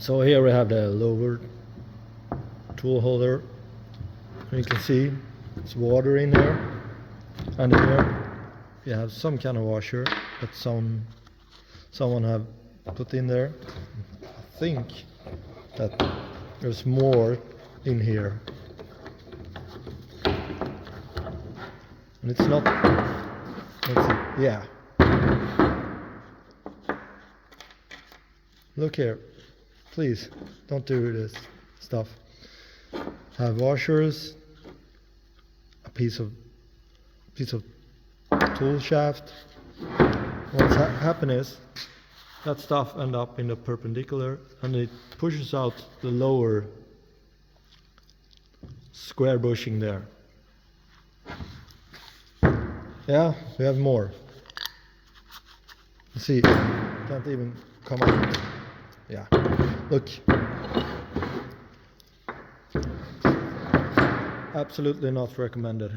So here we have the lower tool holder. You can see it's water in there, and here you have some kind of washer that someone have put in there. I think that there's more in here, and it's not. Let's see. Yeah. Look here. Please don't do this stuff. Have washers, a piece of tool shaft. What's happen is that stuff end up in the perpendicular, and it pushes out the lower square bushing there. Yeah, we have more. You see, can't even come out. Yeah, look. Absolutely not recommended.